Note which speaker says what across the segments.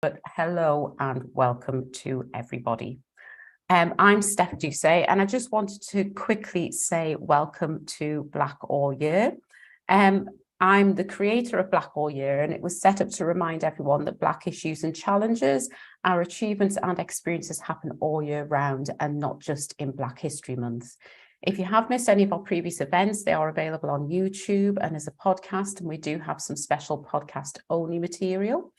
Speaker 1: But hello and welcome to everybody. I'm Steph Edusei, and I just wanted to quickly say welcome to Black All Year. I'm the creator of Black All Year, and it was set up to remind everyone that Black issues and challenges, our achievements and experiences happen all year round and not just in Black History Month. If you have missed any of our previous events, they are available on YouTube and as a podcast, and we do have some special podcast-only material.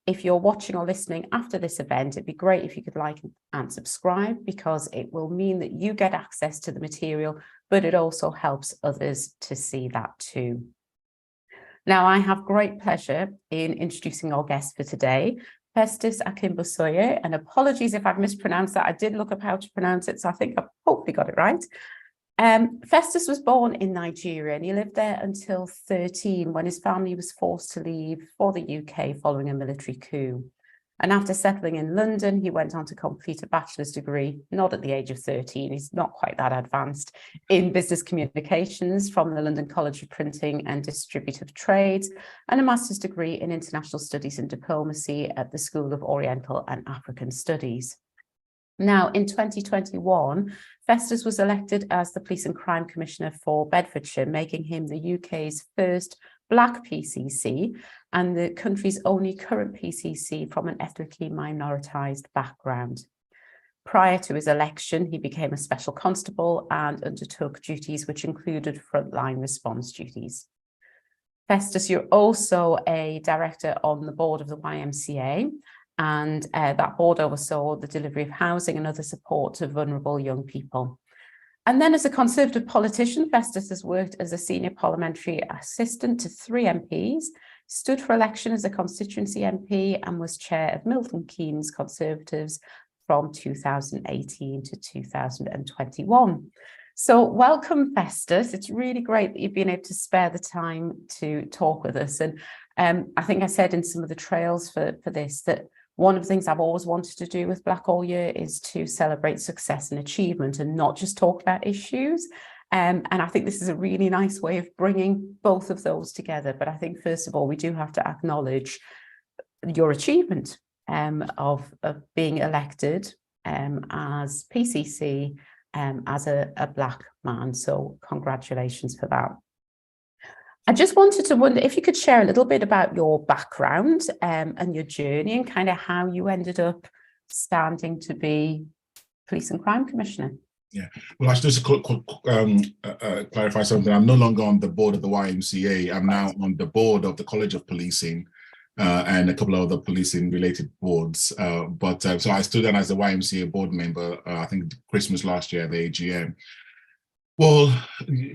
Speaker 1: If you're watching or listening after this event, it'd be great if you could like and subscribe, because it will mean that you get access to the material, but it also helps others to see that too. Now, I have great pleasure in introducing our guest for today, Festus Akinbusoye, and apologies if I've mispronounced that. I did look up how to pronounce it, so I think I've hopefully got it right. Festus was born in Nigeria, and he lived there until 13 when his family was forced to leave for the UK following a military coup. And after settling in London, he went on to complete a bachelor's degree, not at the age of 13, he's not quite that advanced, in business communications from the London College of Printing and Distributive Trades, and a master's degree in international studies and diplomacy at the School of Oriental and African Studies. Now, in 2021, Festus was elected as the Police and Crime Commissioner for Bedfordshire, making him the UK's first Black PCC and the country's only current PCC from an ethnically minoritised background. Prior to his election, he became a special constable and undertook duties which included frontline response duties. Festus, you're also a director on the board of the YMCA, and that board oversaw the delivery of housing and other support to vulnerable young people. And then as a Conservative politician, Festus has worked as a senior parliamentary assistant to 3 MPs, stood for election as a constituency MP, and was chair of Milton Keynes Conservatives from 2018 to 2021. So welcome, Festus. It's really great that you've been able to spare the time to talk with us. And I think I said in some of the trails for this that one of the things I've always wanted to do with Black All Year is to celebrate success and achievement and not just talk about issues. And I think this is a really nice way of bringing both of those together. But I think, first of all, we do have to acknowledge your achievement of being elected as PCC as a Black man. So congratulations for that. I just wanted to wonder if you could share a little bit about your background and your journey and kind of how you ended up standing to be Police and Crime Commissioner.
Speaker 2: Yeah, well, I should just clarify something. I'm no longer on the board of the YMCA. I'm now on the board of the College of Policing and a couple of other policing-related boards. So I stood in as a YMCA board member, I think Christmas last year at the AGM. Well,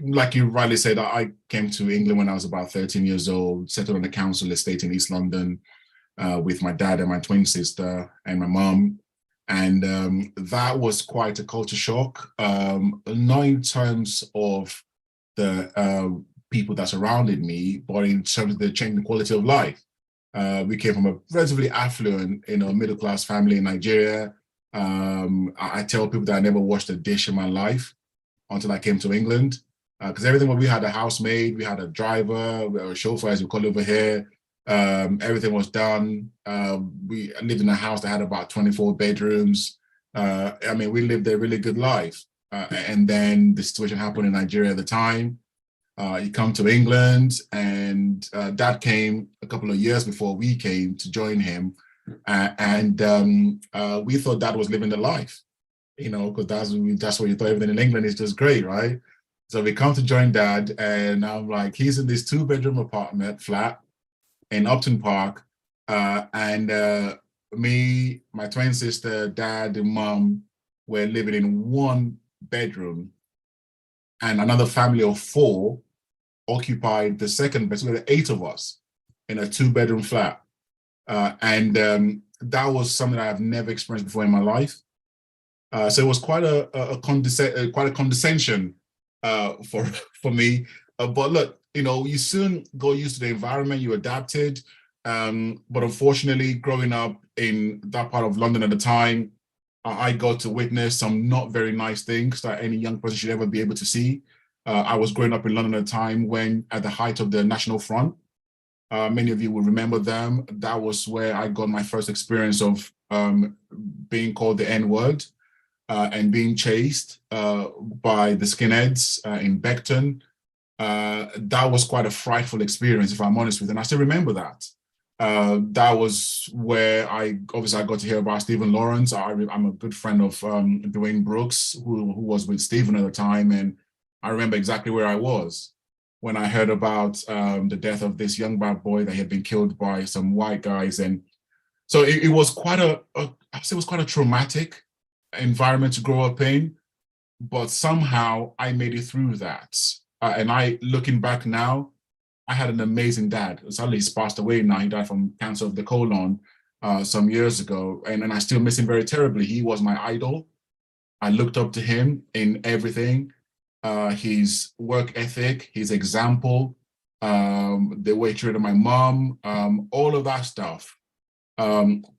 Speaker 2: like you rightly said, I came to England when I was about 13 years old, settled on a council estate in East London with my dad and my twin sister and my mum. And that was quite a culture shock, not in terms of the people that surrounded me, but in terms of the change in quality of life. We came from a relatively affluent, middle-class family in Nigeria. I tell people that I never washed a dish in my life until I came to England, because everything, we had a housemaid, we had a driver, we had a chauffeur, as we call it over here. Everything was done. We lived in a house that had about 24 bedrooms. We lived a really good life. And then the situation happened in Nigeria at the time. You come to England, and Dad came a couple of years before we came to join him. We thought Dad was living the life, because that's what you thought. Everything in England is just great, right? So we come to join Dad, and I'm like, he's in this 2-bedroom apartment flat in Upton Park, me, my twin sister, Dad, and Mum were living in 1 bedroom, and another family of 4 occupied the 2nd bedroom. So there were 8 of us in a 2-bedroom flat, that was something I've never experienced before in my life. So it was quite a condescension for me. But look, you soon go used to the environment, you adapted. But unfortunately, growing up in that part of London at the time, I got to witness some not very nice things that any young person should ever be able to see. I was growing up in London at a time when, at the height of the National Front, Many of you will remember them. That was where I got my first experience of being called the N-word and being chased by the skinheads in Beckton. That was quite a frightful experience, if I'm honest with you, and I still remember that. That was where I got to hear about Stephen Lawrence. I'm a good friend of Dwayne Brooks, who was with Stephen at the time, and I remember exactly where I was when I heard about the death of this young black boy that had been killed by some white guys. And so it was quite I'd say it was quite a traumatic environment to grow up in, but somehow I made it through that. And looking back now, I had an amazing dad. Sadly, he's passed away now. He died from cancer of the colon some years ago, and I still miss him very terribly. He was my idol. I looked up to him in everything. His work ethic, his example, the way he treated my mom, all of that stuff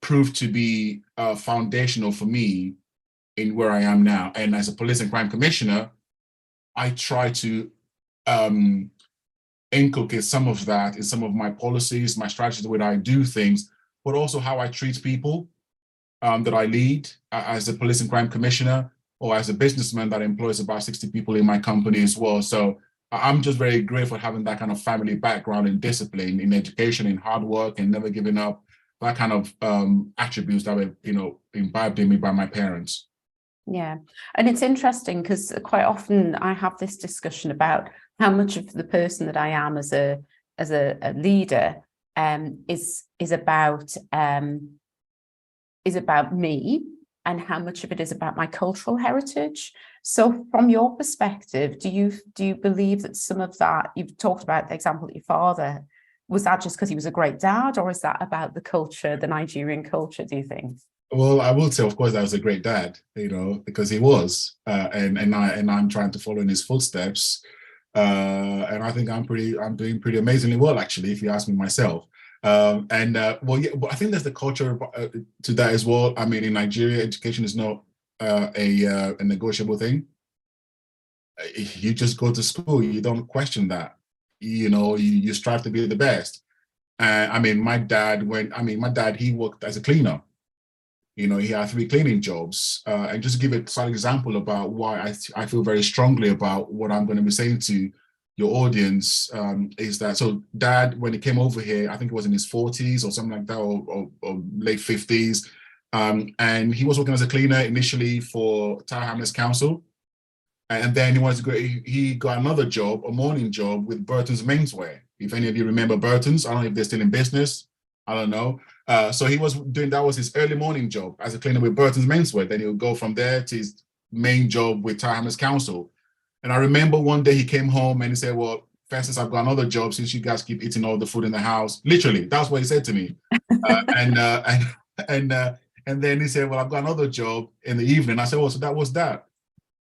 Speaker 2: proved to be foundational for me in where I am now. And as a police and crime commissioner, I try to inculcate some of that in some of my policies, my strategies, the way that I do things, but also how I treat people that I lead as a police and crime commissioner, or as a businessman that employs about 60 people in my company as well. So I'm just very grateful for having that kind of family background and discipline in education, in hard work, and never giving up, that kind of attributes that were, imbibed in me by my parents.
Speaker 1: Yeah. And it's interesting because quite often I have this discussion about how much of the person that I am as a leader is about me, and how much of it is about my cultural heritage. So from your perspective, do you believe that some of that, you've talked about the example of your father, was that just because he was a great dad, or is that about the culture, the Nigerian culture, do you think?
Speaker 2: Well, I will say, of course, that was a great dad, because he was, and I'm trying to follow in his footsteps, and I think I'm doing pretty amazingly well, actually, if you ask me myself. Well, yeah, but I think there's the culture to that as well. I mean, in Nigeria, education is not a negotiable thing. You just go to school, you don't question that. You strive to be the best. I mean, my dad, he worked as a cleaner. He had 3 cleaning jobs. And just to give a slight example about why I feel very strongly about what I'm going to be saying to your audience, is that, so dad, when he came over here, I think it was in his 40s or something like that, or late 50s. And he was working as a cleaner initially for Tower Hamlets Council. And then he got another job, a morning job with Burton's Menswear. If any of you remember Burton's, I don't know if they're still in business. I don't know. So that was his early morning job as a cleaner with Burton's Menswear. Then he would go from there to his main job with Tower Hamlets Council. And I remember one day he came home and he said, well, Festus, I've got another job since you guys keep eating all the food in the house. Literally, that's what he said to me. And then he said, well, I've got another job in the evening. I said, well, so that was that.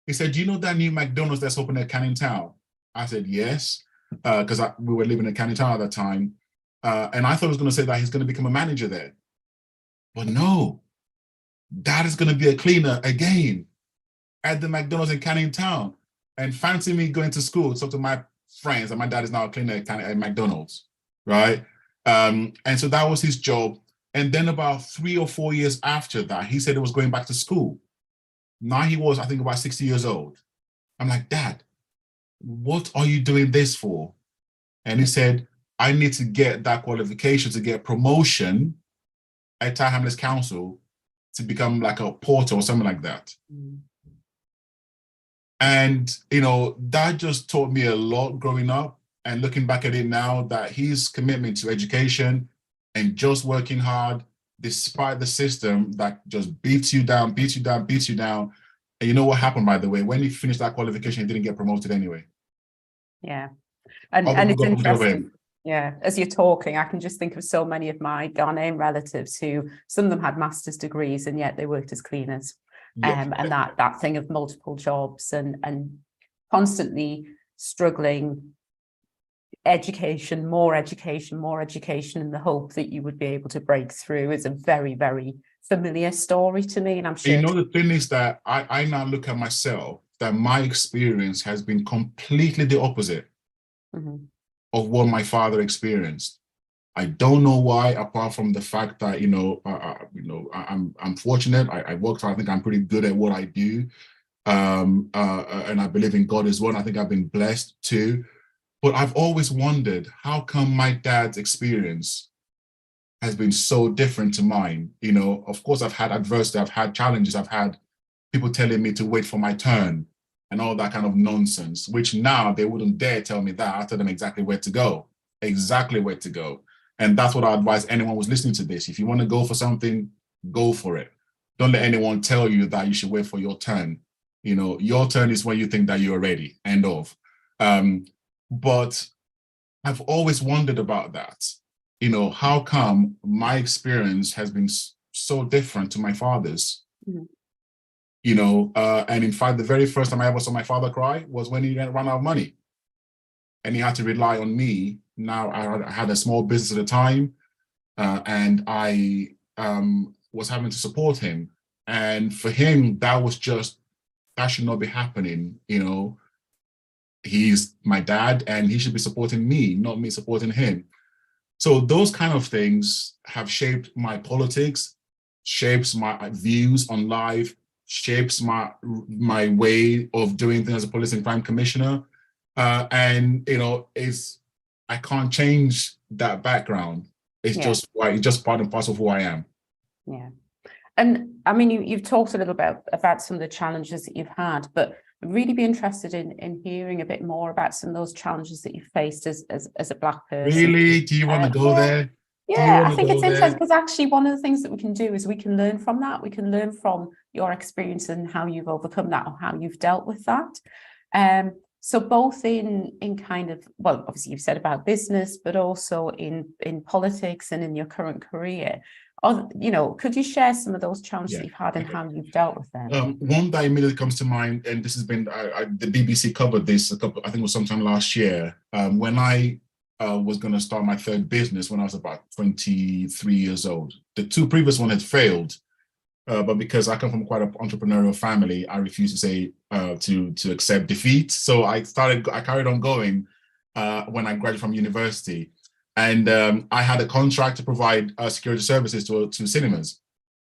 Speaker 2: He said, do you know that new McDonald's that's open at Canning Town? I said, yes, because we were living in Canning Town at the time. And I thought he was going to say that he's going to become a manager there. But no, Dad is going to be a cleaner again at the McDonald's in Canning Town. And fancy me going to school to talk to my friends, and my dad is now a cleaner at McDonald's, right? And so that was his job. And then about 3 or 4 years after that, he said he was going back to school. Now he was, I think, about 60 years old. I'm like, Dad, what are you doing this for? And he said, I need to get that qualification to get promotion at Tower Hamlets Council to become like a porter or something like that. Mm. And, that just taught me a lot growing up, and looking back at it now, that his commitment to education and just working hard, despite the system that just beats you down. And you know what happened, by the way? When he finished that qualification, he didn't get promoted anyway.
Speaker 1: Yeah. And it's interesting. Yeah, as you're talking, I can just think of so many of my Ghanaian relatives who, some of them had master's degrees and yet they worked as cleaners. Yeah. And that thing of multiple jobs and constantly struggling, more education in the hope that you would be able to break through is a very, very familiar story to me. And I'm sure.
Speaker 2: The thing is that I now look at myself, that my experience has been completely the opposite. Mm-hmm. Of what my father experienced. I don't know why, apart from the fact that I'm fortunate. I work hard. I think I'm pretty good at what I do, and I believe in God as well. And I think I've been blessed too. But I've always wondered, how come my dad's experience has been so different to mine? Of course, I've had adversity, I've had challenges, I've had people telling me to wait for my turn and all that kind of nonsense, which now they wouldn't dare tell me that. I tell them exactly where to go, exactly where to go. And that's what I advise anyone who's listening to this. If you want to go for something, go for it. Don't let anyone tell you that you should wait for your turn. Your turn is when you think that you're ready, end of. But I've always wondered about that. How come my experience has been so different to my father's?
Speaker 1: Mm-hmm.
Speaker 2: And in fact, the very first time I ever saw my father cry was when he ran out of money. And he had to rely on me. Now, I had a small business at the time, and I was having to support him. And for him, that should not be happening. He's my dad, and he should be supporting me, not me supporting him. So those kind of things have shaped my politics, shapes my views on life, shapes my way of doing things as a police and crime commissioner. I can't change that background. It's just part and parcel of who I am.
Speaker 1: Yeah. And I mean, you've talked a little bit about some of the challenges that you've had, but I'd really be interested in hearing a bit more about some of those challenges that you faced as a Black person.
Speaker 2: Really? Do you want to go there?
Speaker 1: Yeah, I think it's interesting because actually one of the things that we can do is we can learn from that. We can learn from your experience and how you've overcome that or how you've dealt with that. So both in kind of, well, obviously you've said about business, but also in politics and in your current career. Could you share some of those challenges that you've had and how you've dealt with them?
Speaker 2: One that immediately comes to mind, and this has been, the BBC covered this I think it was sometime last year, when I was going to start my third business when I was about 23 years old. The two previous ones had failed, but because I come from quite an entrepreneurial family, I refused to say to accept defeat. So I carried on going when I graduated from university. And I had a contract to provide security services to cinemas.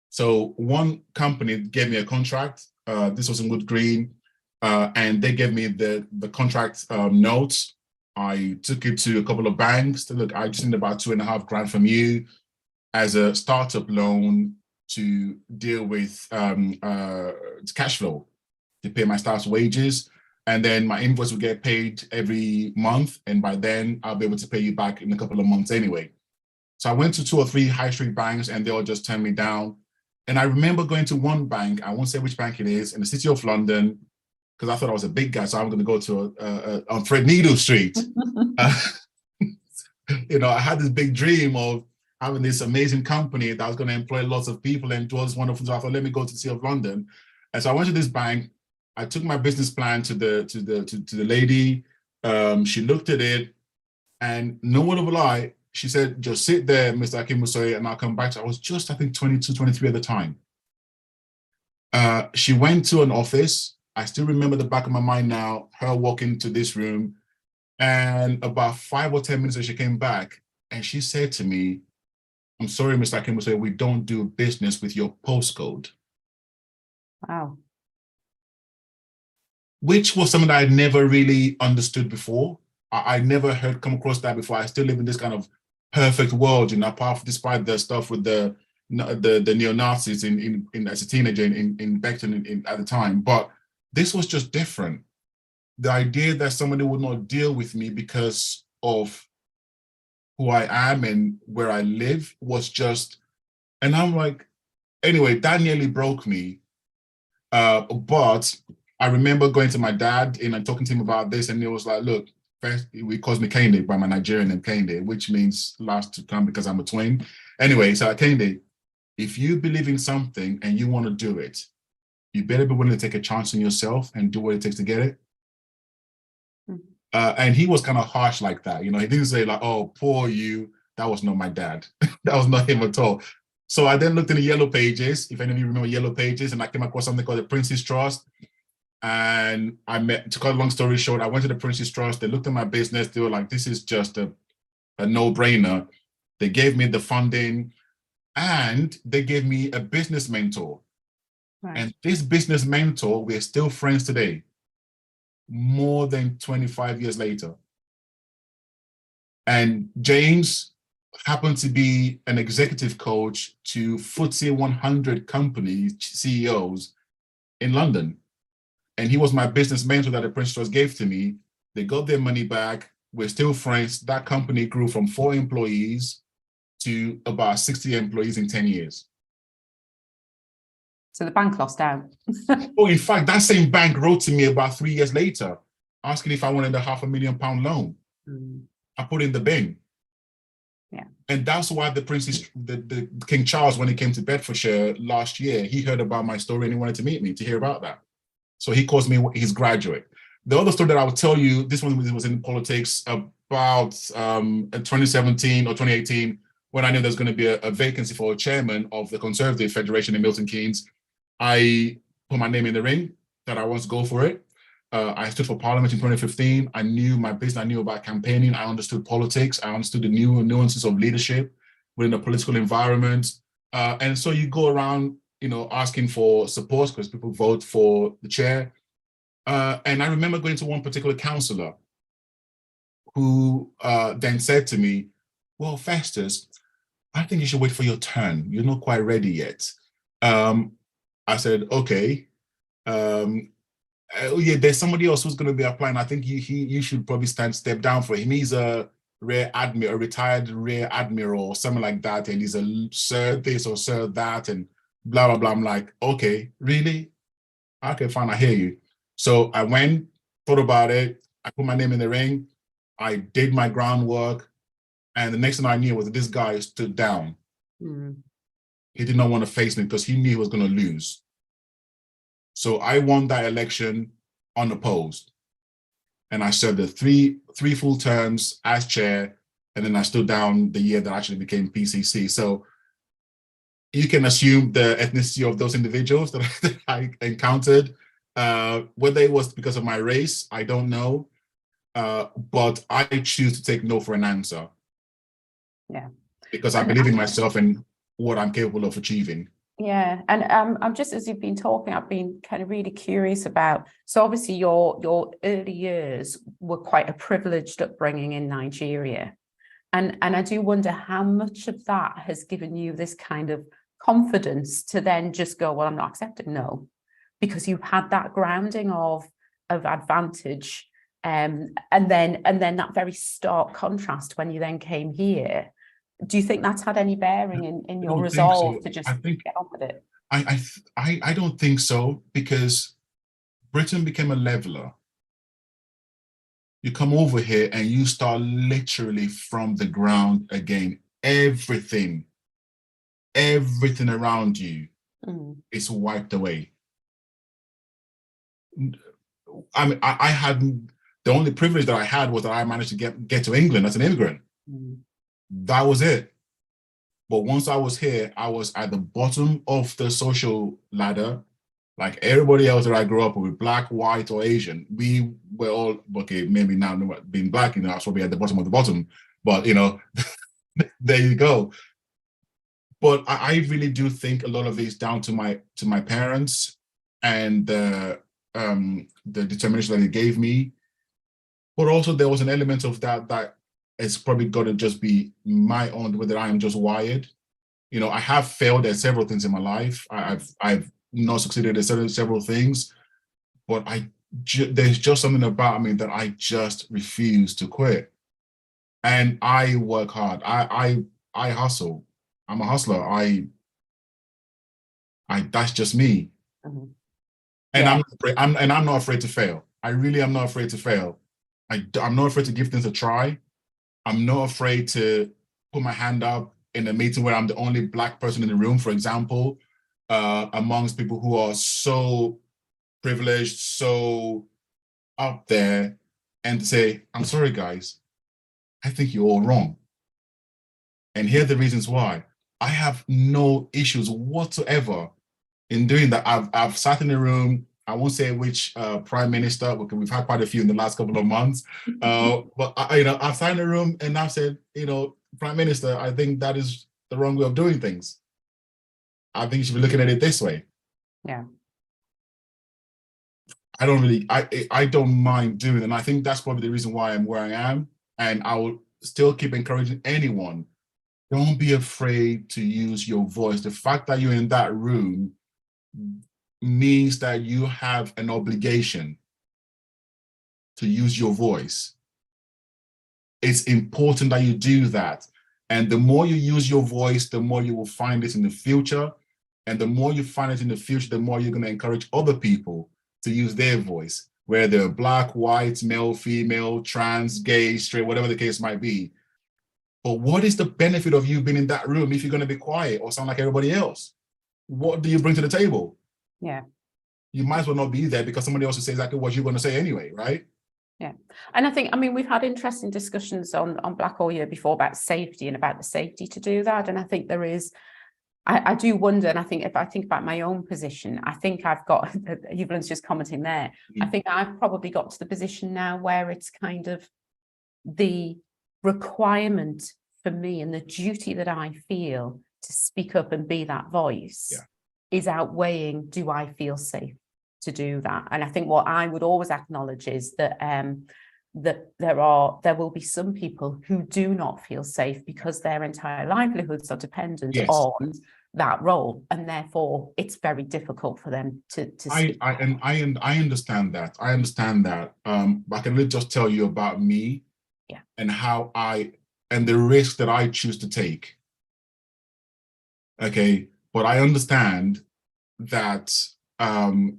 Speaker 2: So one company gave me a contract. This was in Wood Green, and they gave me the contract notes. I took it to a couple of banks. Look, I just need about $2.5 grand from you as a startup loan to deal with cash flow, to pay my staff's wages. And then my invoice will get paid every month. And by then I'll be able to pay you back in a couple of months anyway. So I went to 2 or 3 high street banks and they all just turned me down. And I remember going to one bank, I won't say which bank it is, in the city of London, because I thought I was a big guy. So I'm going to go to on Threadneedle Street. I had this big dream of having this amazing company that was going to employ lots of people and it was wonderful. So I thought, let me go to the city of London. And so I went to this bank. I took my business plan to the lady. She looked at it, and no word of a lie, she said, "Just sit there, Mr. Akinbusoye, and I'll come back to you." I was just, I think, 22, 23 at the time. She went to an office. I still remember the back of my mind now, her walking to this room, and about 5 or 10 minutes later, she came back, and she said to me, "I'm sorry, Mr. Akinbusoye, we don't do business with your postcode."
Speaker 1: Wow.
Speaker 2: Which was something that I'd never really understood before. I never come across that before. I still live in this kind of perfect world, despite the stuff with the neo-Nazis in as a teenager in Beckton at the time. But this was just different. The idea that somebody would not deal with me because of who I am and where I live was just, and I'm like, anyway, that nearly broke me. But I remember going to my dad and talking to him about this, and he was like, "Look, first, he calls me Kende by my Nigerian name, Kende, which means last to come because I'm a twin." Anyway, so Kende, if you believe in something and you want to do it, you better be willing to take a chance on yourself and do what it takes to get it. And he was kind of harsh like that. He didn't say like, "Oh, poor you." That was not my dad. That was not him at all. So I then looked in the Yellow Pages, if any of you remember Yellow Pages, and I came across something called the Prince's Trust. And to cut a long story short, I went to the Prince's Trust. They looked at my business. They were like, "This is just a no-brainer." They gave me the funding, and they gave me a business mentor.
Speaker 1: Right.
Speaker 2: And this business mentor, we're still friends today, more than 25 years later. And James happened to be an executive coach to FTSE 100 companies, CEOs in London. And he was my business mentor that the Prince Trust gave to me. They got their money back. We're still friends. That company grew from 4 employees to about 60 employees in 10 years.
Speaker 1: So the bank lost out.
Speaker 2: Oh, in fact, that same bank wrote to me about 3 years later, asking if I wanted a £500,000 loan. I put in the bin.
Speaker 1: Yeah.
Speaker 2: And that's why the King Charles, when he came to Bedfordshire last year, he heard about my story and he wanted to meet me to hear about that. So he calls me his graduate. The other story that I will tell you, this one was in politics about 2017 or 2018, when I knew there's going to be a vacancy for a chairman of the Conservative Federation in Milton Keynes. I put my name in the ring that I want to go for it. I stood for Parliament in 2015. I knew my business. I knew about campaigning. I understood politics. I understood the new nuances of leadership within the political environment. And so you go around, asking for support because people vote for the chair. And I remember going to one particular councillor who then said to me, well, Festus, I think you should wait for your turn. You're not quite ready yet. I said, okay. Yeah, there's somebody else who's going to be applying. I think you should probably step down for him. He's a retired rear admiral or something like that. And he's a sir this or sir that and blah, blah, blah. I'm like, okay, really? Okay, fine, I hear you. So I went, thought about it. I put my name in the ring. I did my groundwork. And the next thing I knew was that this guy stood down. He did not want to face me because he knew he was going to lose. So I won that election unopposed. And I served the three full terms as chair. And then I stood down the year that I actually became PCC. So you can assume the ethnicity of those individuals that I encountered. Whether it was because of my race, I don't know. But I choose to take no for an answer.
Speaker 1: Yeah.
Speaker 2: Because I believe in myself and what I'm capable of achieving.
Speaker 1: Yeah, and I'm just, as you've been talking, I've been kind of really curious about, so obviously your early years were quite a privileged upbringing in Nigeria. And I do wonder how much of that has given you this kind of confidence to then just go, well, I'm not accepted, no, because you've had that grounding of advantage. And then that very stark contrast when you then came here. Do you think that's had any bearing in your resolve to just get on with it?
Speaker 2: I don't think so, because Britain became a leveler. You come over here and you start literally from the ground again. Everything around you is wiped away. I mean, I had, the only privilege that I had was that I managed to get to England as an immigrant. That was it. But once I was here, I was at the bottom of the social ladder. Like everybody else that I grew up with, black, white, or Asian, we were all, okay, maybe now being black, I was probably at the bottom of the bottom. But, there you go. But I really do think a lot of it is down to my parents and the determination that they gave me. But also there was an element of that it's probably got to just be my own, whether I am just wired. I have failed at several things in my life. I've not succeeded at several things, but there's just something about me that I just refuse to quit. And I work hard. I hustle. I'm a hustler. That's just me. And I'm not afraid to fail. I really am not afraid to fail. I'm not afraid to give things a try. I'm not afraid to put my hand up in a meeting where I'm the only Black person in the room, for example, amongst people who are so privileged, so up there, and to say, I'm sorry, guys, I think you're all wrong. And here are the reasons why. I have no issues whatsoever in doing that. I've sat in a room, I won't say which prime minister, because we've had quite a few in the last couple of months, but I've sat in a room and I've said, Prime Minister, I think that is the wrong way of doing things. I think you should be looking at it this way.
Speaker 1: Yeah.
Speaker 2: I don't mind doing it. And I think that's probably the reason why I'm where I am. And I will still keep encouraging anyone, don't be afraid to use your voice. The fact that you're in that room means that you have an obligation to use your voice. It's important that you do that. And the more you use your voice, the more you will find it in the future. And the more you find it in the future, the more you're going to encourage other people to use their voice, whether they're black, white, male, female, trans, gay, straight, whatever the case might be. But what is the benefit of you being in that room if you're going to be quiet or sound like everybody else? What do you bring to the table?
Speaker 1: Yeah.
Speaker 2: You might as well not be there because somebody else will say exactly what you're going to say anyway, right?
Speaker 1: Yeah. And I mean, we've had interesting discussions on Black All Year before about safety and about the safety to do that. And I think there is, I do wonder, and I think if I think about my own position, I think I've got, Evelyn's just commenting there, I think I've probably got to the position now where it's kind of the requirement for me and the duty that I feel to speak up and be that voice is outweighing, do I feel safe to do that? And I think what I would always acknowledge is that that there will be some people who do not feel safe because their entire livelihoods are dependent on that role, and therefore it's very difficult for them to speak.
Speaker 2: I understand that. I understand that. But I can really just tell you about me and how and the risk that I choose to take. Okay, but I understand that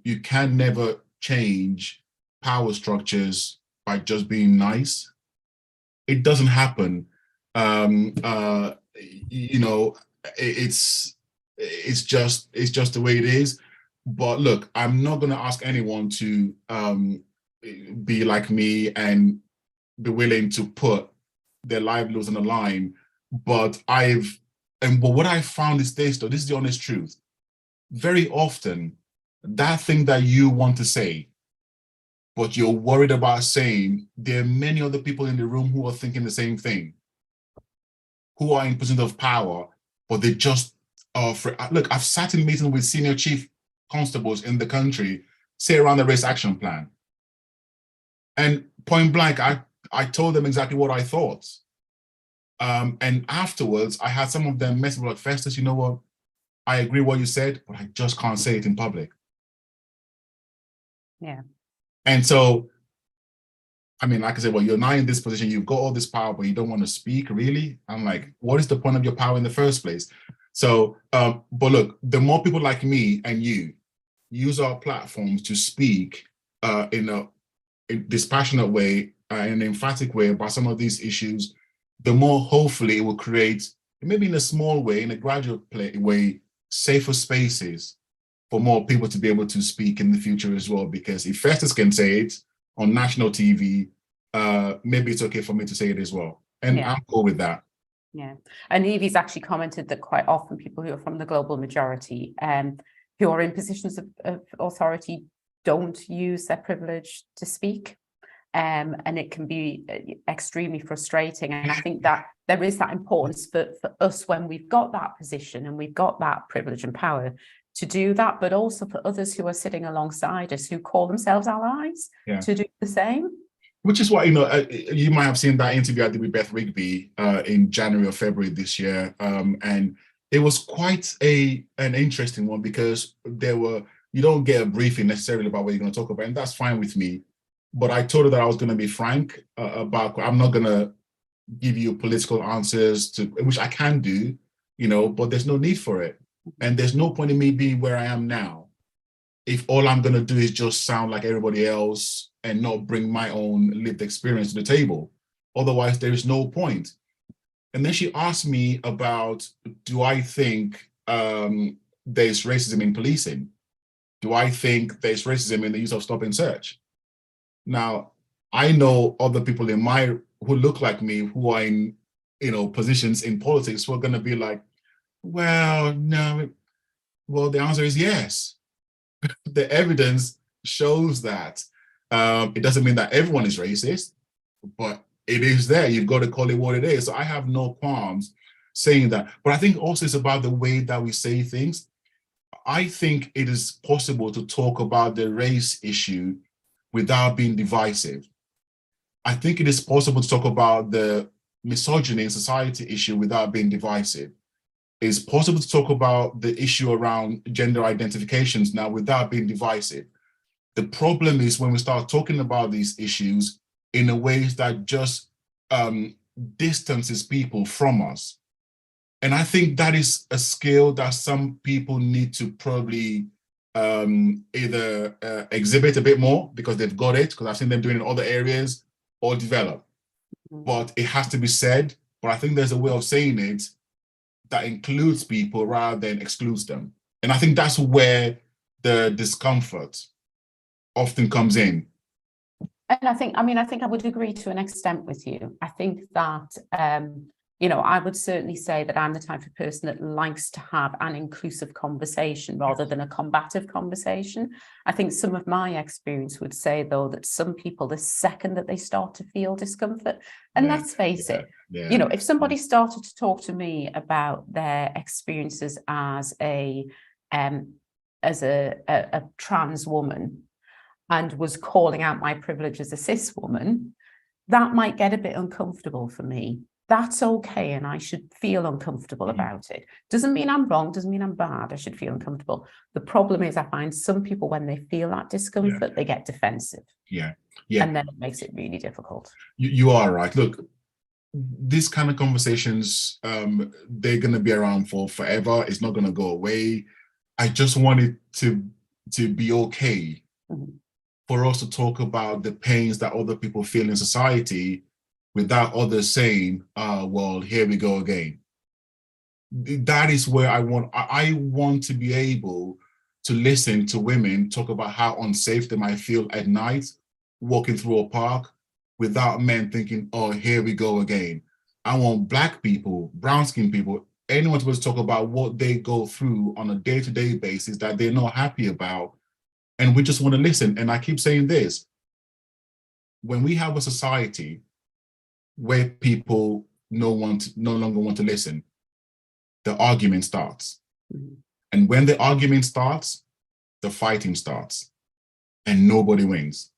Speaker 2: you can never change power structures by just being nice. It doesn't happen. You know, it's just the way it is. But look, I'm not going to ask anyone to be like me and be willing to put their livelihoods on the line. But what I found is this, though, this is the honest truth. Very often, that thing that you want to say, but you're worried about saying, there are many other people in the room who are thinking the same thing, who are in position of power, but they just are afraid. Look, I've sat in meetings with senior chief constables in the country, say around the race action plan. And point blank, I told them exactly what I thought. And afterwards, I had some of them mess with like, Festus, you know what? I agree what you said, but I just can't say it in public.
Speaker 1: Yeah.
Speaker 2: And so, I mean, like I said, well, you're now in this position, you've got all this power, but you don't want to speak, really? I'm like, what is the point of your power in the first place? So, but look, the more people like me and you use our platforms to speak in a dispassionate way, in an emphatic way about some of these issues, the more hopefully it will create, maybe in a small way, in a gradual way, safer spaces for more people to be able to speak in the future as well. Because if Festus can say it on national TV, maybe it's okay for me to say it as well. And I'm cool with that.
Speaker 1: Yeah. And Evie's actually commented that quite often people who are from the global majority who are in positions of authority don't use their privilege to speak. And it can be extremely frustrating. And I think that there is that importance for us when we've got that position and we've got that privilege and power to do that, but also for others who are sitting alongside us who call themselves allies to do the same.
Speaker 2: Which is why, you know, you might have seen that interview I did with Beth Rigby in January or February this year. And it was quite an interesting one because you don't get a briefing necessarily about what you're going to talk about, and that's fine with me. But I told her that I was going to be frank about, I'm not going to give you political answers which I can do, you know, but there's no need for it. And there's no point in me being where I am now if all I'm going to do is just sound like everybody else and not bring my own lived experience to the table. Otherwise, there is no point. And then she asked me about, do I think there's racism in policing? Do I think there's racism in the use of stop and search? Now, I know other people who look like me, who are in, you know, positions in politics, who are going to be like, well, no. Well, the answer is yes. The evidence shows that. It doesn't mean that everyone is racist, but it is there. You've got to call it what it is. So I have no qualms saying that. But I think also it's about the way that we say things. I think it is possible to talk about the race issue without being divisive. I think it is possible to talk about the misogyny in society issue without being divisive. It's possible to talk about the issue around gender identifications now without being divisive. The problem is when we start talking about these issues in a way that just distances people from us. And I think that is a skill that some people need to probably either exhibit a bit more because they've got it, because I've seen them doing it in other areas, or develop. But it has to be said. But I think there's a way of saying it that includes people rather than excludes them. And I think that's where the discomfort often comes in.
Speaker 1: And I think I would agree to an extent with you. I think that, I would certainly say that I'm the type of person that likes to have an inclusive conversation rather than a combative conversation. I think some of my experience would say, though, that some people, the second that they start to feel discomfort, and let's face it, if somebody started to talk to me about their experiences as a trans woman and was calling out my privilege as a cis woman, that might get a bit uncomfortable for me. That's okay, and I should feel uncomfortable about it. Doesn't mean I'm wrong, doesn't mean I'm bad. I should feel uncomfortable. The problem is I find some people, when they feel that discomfort, they get defensive. And then it makes it really difficult.
Speaker 2: You are right. Look, these kind of conversations, they're going to be around for forever. It's not going to go away. I just want it to be okay for us to talk about the pains that other people feel in society without others saying, well, here we go again. That is where I want to be able to listen to women talk about how unsafe they might feel at night walking through a park without men thinking, oh, here we go again. I want Black people, brown-skinned people, anyone to talk about what they go through on a day-to-day basis that they're not happy about. And we just want to listen. And I keep saying this, when we have a society where people no longer want to listen, the argument starts. And when the argument starts, the fighting starts, and nobody wins.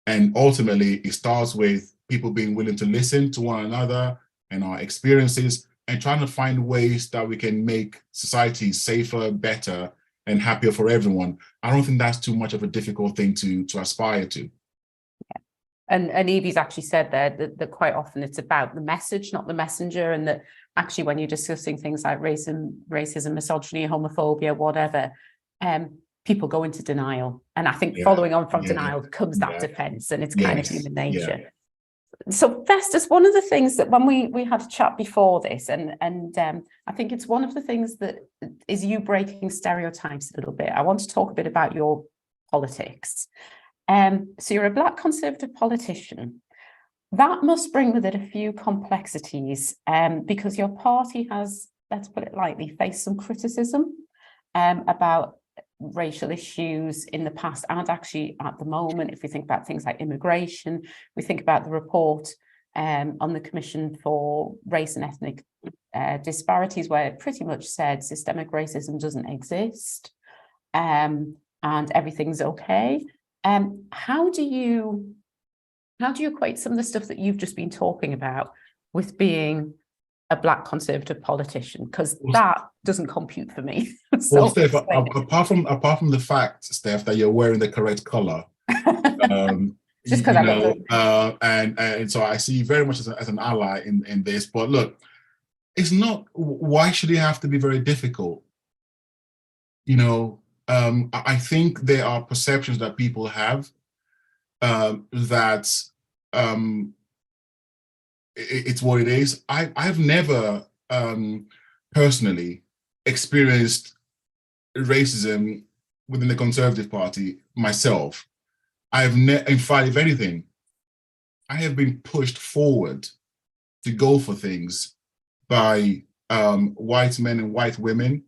Speaker 2: And ultimately, it starts with people being willing to listen to one another and our experiences and trying to find ways that we can make society safer, better, and happier for everyone. I don't think that's too much of a difficult thing to aspire to.
Speaker 1: And Evie's actually said there that quite often it's about the message, not the messenger, and that actually when you're discussing things like racism, misogyny, homophobia, whatever, people go into denial. And I think following on from denial comes that defense, and it's kind of human nature. So Festus, one of the things that when we had a chat before this, and I think it's one of the things that is you breaking stereotypes a little bit. I want to talk a bit about your politics. So you're a Black Conservative politician. That must bring with it a few complexities because your party has, let's put it lightly, faced some criticism about racial issues in the past and actually at the moment. If we think about things like immigration, we think about the report on the Commission for Race and Ethnic Disparities, where it pretty much said systemic racism doesn't exist and everything's okay. How do you equate some of the stuff that you've just been talking about with being a Black Conservative politician? Because that doesn't compute for me. So
Speaker 2: well, Steph, apart from the fact, Steph, that you're wearing the correct color,
Speaker 1: just because I know,
Speaker 2: and so I see you very much as an ally in this. But look, it's not. Why should it have to be very difficult? I think there are perceptions that people have that it's what it is. I've never personally experienced racism within the Conservative Party myself. In fact, if anything, I have been pushed forward to go for things by white men and white women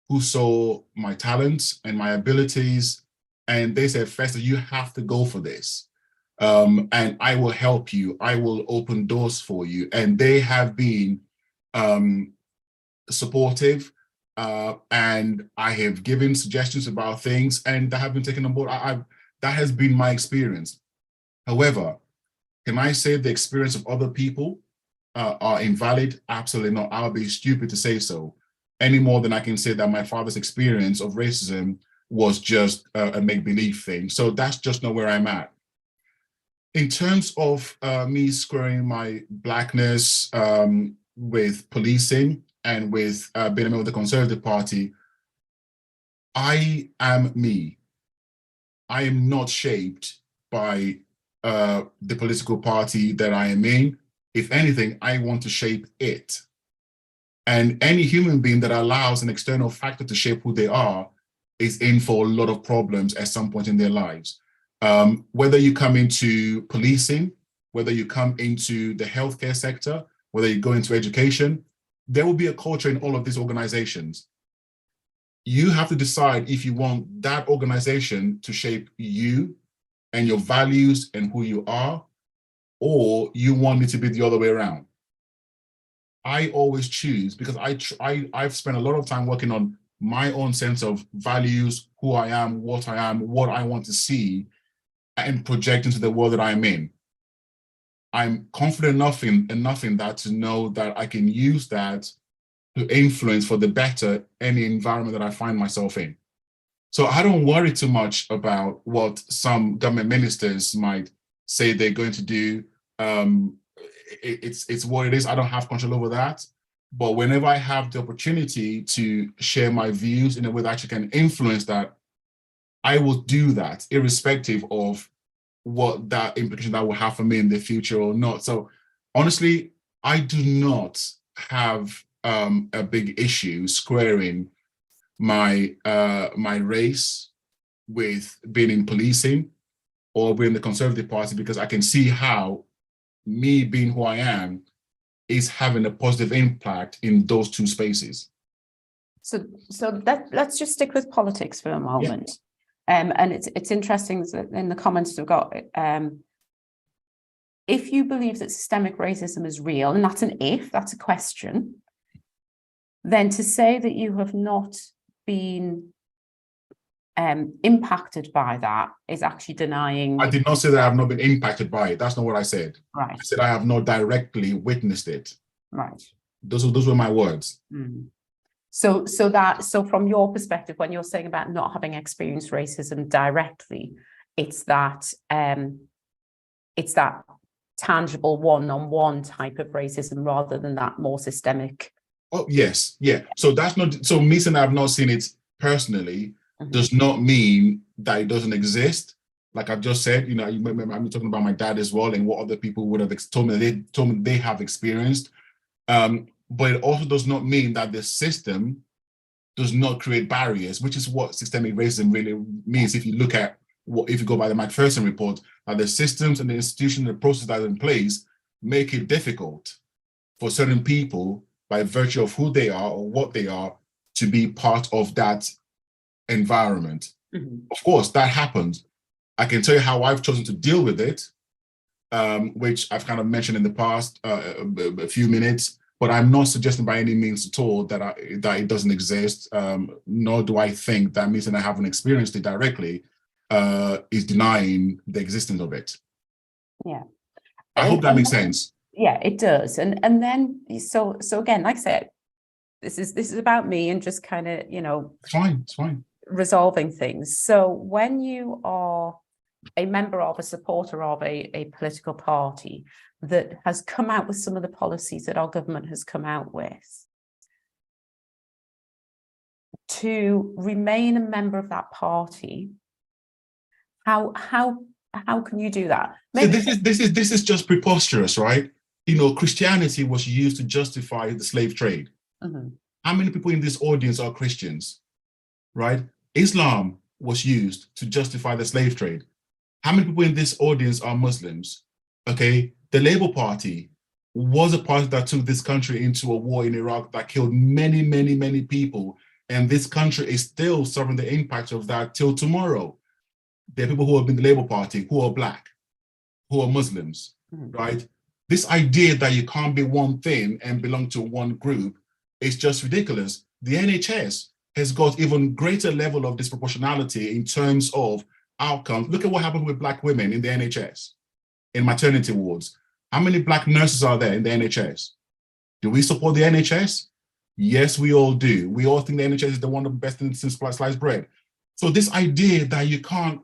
Speaker 2: who saw my talents and my abilities, and they said, Festus, you have to go for this. and I will help you. I will open doors for you. And they have been supportive, and I have given suggestions about things, and that have been taken on board. That has been my experience. However, can I say the experience of other people are invalid? Absolutely not. I'll be stupid to say so, any more than I can say that my father's experience of racism was just a make-believe thing. So that's just not where I'm at. In terms of me squaring my blackness with policing and with being a member of the Conservative Party, I am me. I am not shaped by the political party that I am in. If anything, I want to shape it. And any human being that allows an external factor to shape who they are is in for a lot of problems at some point in their lives. Whether you come into policing, whether you come into the healthcare sector, whether you go into education, there will be a culture in all of these organizations. You have to decide if you want that organization to shape you and your values and who you are, or you want it to be the other way around. I always choose, because I've spent a lot of time working on my own sense of values, who I am, what I want to see, and project into the world that I'm in. I'm confident enough in that to know that I can use that to influence for the better any environment that I find myself in. So I don't worry too much about what some government ministers might say they're going to do. It's what it is. I don't have control over that. But whenever I have the opportunity to share my views in a way that actually can influence that, I will do that, irrespective of what that implication that will have for me in the future or not. So honestly, I do not have a big issue squaring my race with being in policing or being the Conservative Party, because I can see how me being who I am is having a positive impact in those two spaces.
Speaker 1: So let's just stick with politics for a moment. Yeah. And it's interesting that in the comments we've got, if you believe that systemic racism is real, and that's an if, that's a question, then to say that you have not been impacted by that is actually denying.
Speaker 2: I did not say that I have not been impacted by it. That's not what I said.
Speaker 1: Right.
Speaker 2: I said I have not directly witnessed it.
Speaker 1: Right.
Speaker 2: Those were my words.
Speaker 1: Mm. So from your perspective, when you're saying about not having experienced racism directly, it's that tangible one-on-one type of racism rather than that more systemic.
Speaker 2: Oh yes, yeah. So that's not, so me saying I've not seen it personally does not mean that it doesn't exist. Like I've just said, you remember I'm talking about my dad as well and what other people would have told me they have experienced. But it also does not mean that the system does not create barriers, which is what systemic racism really means. If you look at if you go by the Macpherson report, that the systems and the institutions and the processes that are in place make it difficult for certain people, by virtue of who they are or what they are, to be part of that environment. Of course, that happens. I can tell you how I've chosen to deal with it, which I've kind of mentioned in the past a few minutes, but I'm not suggesting by any means at all that it doesn't exist, nor do I think that means that I haven't experienced it directly is denying the existence of it.
Speaker 1: Yeah.
Speaker 2: I hope that makes sense.
Speaker 1: Yeah, it does. And then so again, like I said, this is about me and just kind of,
Speaker 2: It's fine.
Speaker 1: Resolving things. So when you are a member of, a supporter of a political party that has come out with some of the policies that our government has come out with, to remain a member of that party, how can you do that?
Speaker 2: Maybe this is just preposterous, right? Christianity was used to justify the slave trade. How many people in this audience are Christians, right? Islam was used to justify the slave trade. How many people in this audience are Muslims? Okay, the Labour Party was a party that took this country into a war in Iraq that killed many, many, many people. And this country is still suffering the impact of that till tomorrow. There are people who have been in the Labour Party who are Black. who are Muslims,
Speaker 1: Mhm.
Speaker 2: right? This idea that you can't be one thing and belong to one group is just ridiculous. The NHS has got even greater level of disproportionality in terms of outcomes. Look at what happened with Black women in the NHS, in maternity wards. How many Black nurses are there in the NHS? Do we support the NHS? Yes, we all do. We all think the NHS is the one of the best thing since sliced bread. So this idea that you can't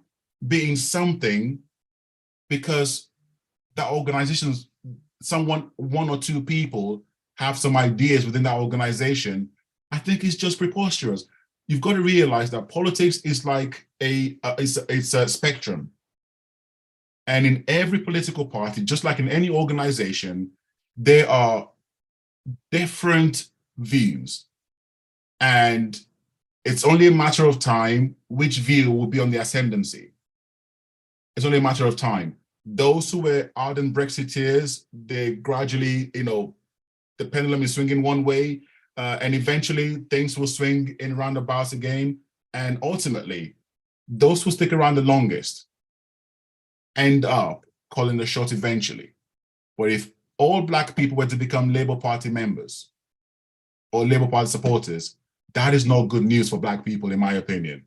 Speaker 2: be in something because that organizations, one or two people have some ideas within that organization, I think it's just preposterous. You've got to realize that politics is like it's a spectrum. And in every political party, just like in any organization, there are different views. And it's only a matter of time which view will be on the ascendancy. It's only a matter of time. Those who were ardent Brexiteers, they gradually, the pendulum is swinging one way, and eventually things will swing in roundabouts again. And ultimately, those who stick around the longest end up calling the shot eventually. But if all Black people were to become Labour Party members or Labour Party supporters, that is not good news for Black people, in my opinion.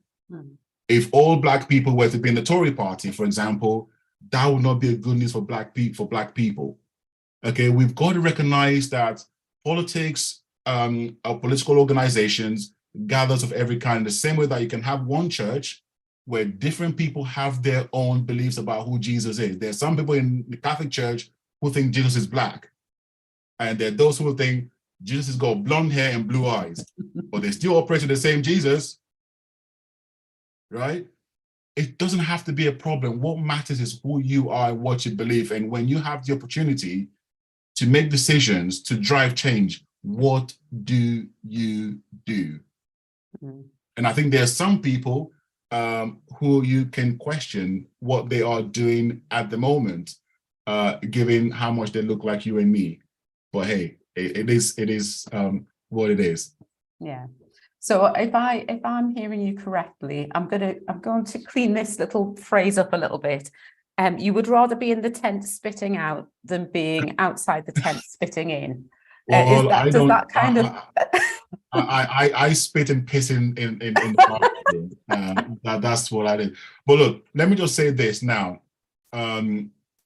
Speaker 2: If all Black people were to be in the Tory party, for example, that would not be a good news for Black people. Okay, we've got to recognize that politics, or political organizations, gathers of every kind, the same way that you can have one church where different people have their own beliefs about who Jesus is. There are some people in the Catholic Church who think Jesus is Black. And there are those who think Jesus has got blonde hair and blue eyes, but they still operate in the same Jesus, right? It doesn't have to be a problem. What matters is who you are and what you believe. And when you have the opportunity to make decisions, to drive change, what do you do? And I think there are some people who you can question what they are doing at the moment, given how much they look like you and me. But hey, it is what it is.
Speaker 1: Yeah. So if I'm hearing you correctly, I'm going to clean this little phrase up a little bit. You would rather be in the tent spitting out than being outside the tent spitting in.
Speaker 2: Well, I spit and piss in the bathroom. That's what I did. But look, let me just say this now.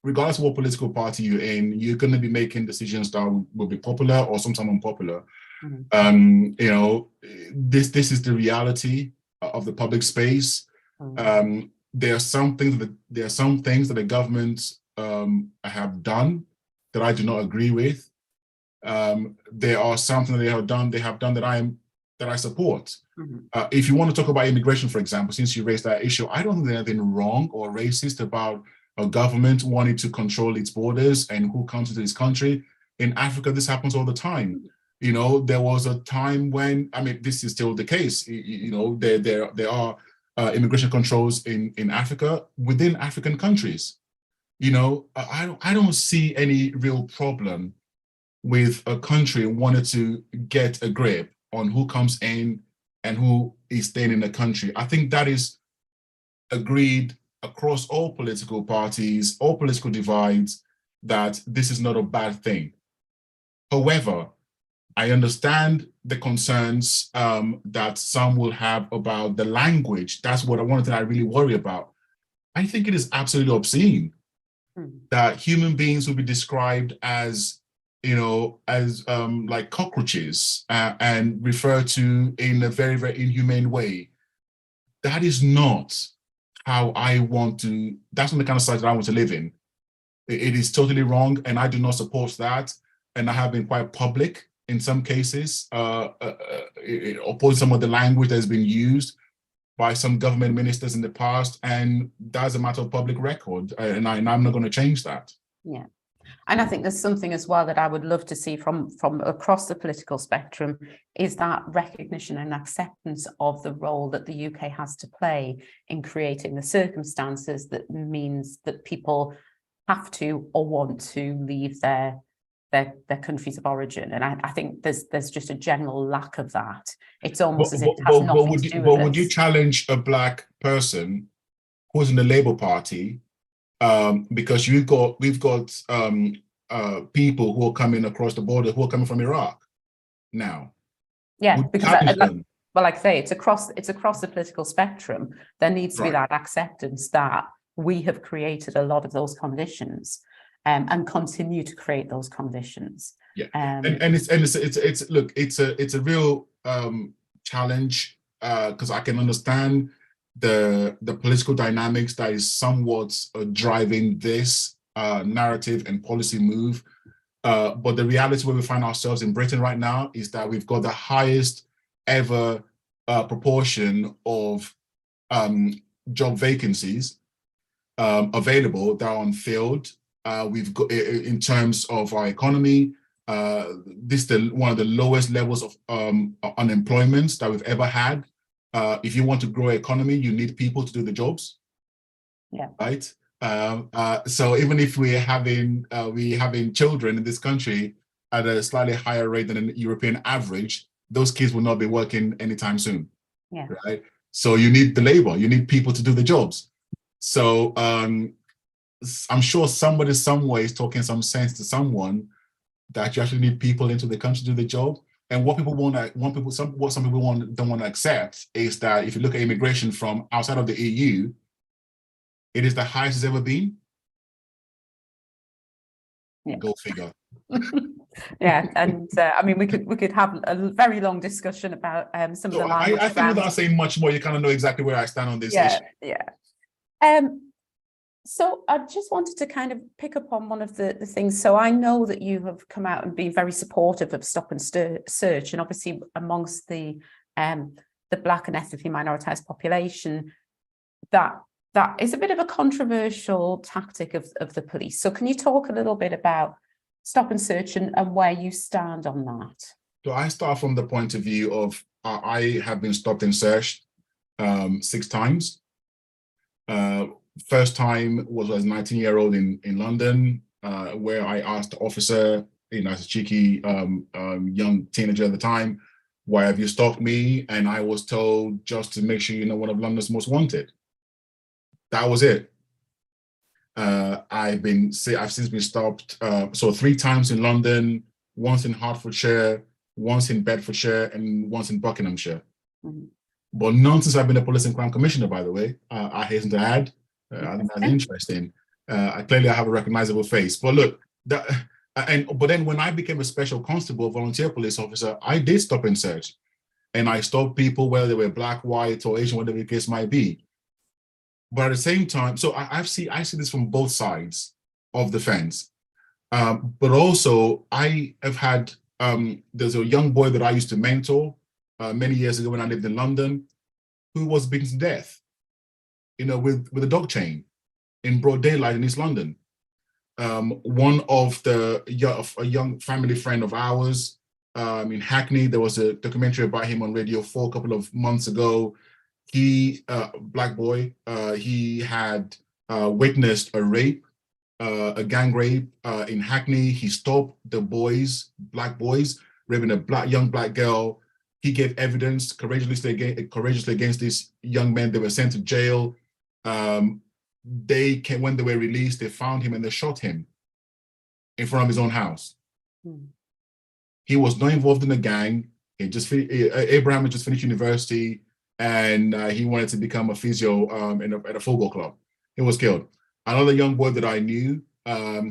Speaker 2: Regardless of what political party you're in, you're going to be making decisions that will be popular or sometimes unpopular. This is the reality of the public space. There are some things that the government have done that I do not agree with. There are something that they have done that I support. If you want to talk about immigration, for example, since you raised that issue, I don't think there's anything wrong or racist about a government wanting to control its borders and who comes into this country. In Africa, this happens all the time. There was a time when, this is still the case. There are immigration controls in Africa within African countries. I don't see any real problem with a country wanting to get a grip on who comes in and who is staying in the country. I think that is agreed across all political parties, all political divides, that this is not a bad thing. However, I understand the concerns that some will have about the language. That's one thing I really worry about. I think it is absolutely obscene that human beings will be described as like cockroaches and referred to in a very, very inhumane way. That is not how that's not the kind of society that I want to live in. It is totally wrong, and I do not support that. And I have been quite public in some cases, opposing some of the language that has been used by some government ministers in the past, and that's a matter of public record, and I'm not going to change that.
Speaker 1: Yeah. And I think there's something as well that I would love to see from across the political spectrum, is that recognition and acceptance of the role that the UK has to play in creating the circumstances that means that people have to or want to leave their countries of origin. And I think there's just a general lack of that. It's almost as if it has nothing to do with
Speaker 2: But would you challenge a Black person who's in the Labour Party because we've got people who are coming across the border who are coming from Iraq now.
Speaker 1: Yeah, because
Speaker 2: well,
Speaker 1: like I say, it's across the political spectrum. There needs to be that acceptance that we have created a lot of those conditions, and continue to create those conditions.
Speaker 2: Yeah, and it's a real challenge, because I can understand the political dynamics that is somewhat driving this narrative and policy move. But the reality where we find ourselves in Britain right now is that we've got the highest ever proportion of job vacancies available that are unfilled. We've got, in terms of our economy, this is one of the lowest levels of unemployment that we've ever had. If you want to grow economy, you need people to do the jobs.
Speaker 1: Yeah.
Speaker 2: Right. So even if we're having children in this country at a slightly higher rate than an European average, those kids will not be working anytime soon.
Speaker 1: Yeah.
Speaker 2: Right. So you need the labor, you need people to do the jobs. So I'm sure somebody somewhere is talking some sense to someone that you actually need people into the country to do the job. And what people don't want to accept is that if you look at immigration from outside of the EU, it is the highest it's ever been.
Speaker 1: Yeah.
Speaker 2: Go figure.
Speaker 1: Yeah, and I mean, we could have a very long discussion about some of the lines.
Speaker 2: I think without saying much more, you kind of know exactly where I stand on this issue.
Speaker 1: Yeah. So I just wanted to kind of pick up on one of the things. So I know that you have come out and been very supportive of Stop and Search, and obviously amongst the Black and ethnically minoritized population, that is a bit of a controversial tactic of the police. So can you talk a little bit about Stop and Search and where you stand on that?
Speaker 2: So I start from the point of view of I have been stopped and searched 6 times. First time was as a 19-year-old in London, where I asked the officer, as a cheeky young teenager at the time, why have you stopped me? And I was told, just to make sure you're not one of London's most wanted. That was it. I've since been stopped. So 3 times in London, once in Hertfordshire, once in Bedfordshire, and once in Buckinghamshire. Mm-hmm. But none since I've been a police and crime commissioner, by the way. I hasten to add. I think that's interesting. Clearly, I have a recognizable face. But look, but then when I became a special constable, volunteer police officer, I did stop and search, and I stopped people whether they were Black, white, or Asian, whatever the case might be. But at the same time, so I see this from both sides of the fence. But also, I have had there's a young boy that I used to mentor many years ago when I lived in London, who was beaten to death, with a dog chain in broad daylight in East London. One of a young family friend of ours in Hackney, there was a documentary about him on Radio 4 a couple of months ago. He, Black boy, he had witnessed a rape, a gang rape in Hackney. He stopped the Black boys, raping a young Black girl. He gave evidence courageously against these young men. They were sent to jail. When they were released, they found him and they shot him in front of his own house. He was not involved in a gang. Abraham had just finished university, and he wanted to become a physio at a football club. He was killed. Another young boy that I knew,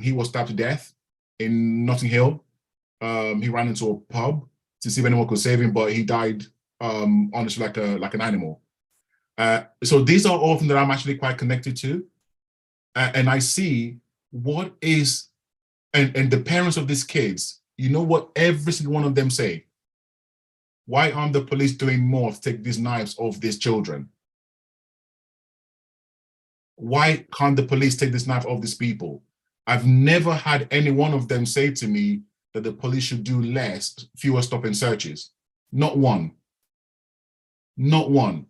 Speaker 2: he was stabbed to death in Notting Hill. He ran into a pub to see if anyone could save him, but he died honestly like an animal. So these are all things that I'm actually quite connected to. And I see what is, and the parents of these kids, what every single one of them say. Why aren't the police doing more to take these knives off these children? Why can't the police take this knife off these people? I've never had any one of them say to me that the police should do fewer stop and searches. Not one. Not one.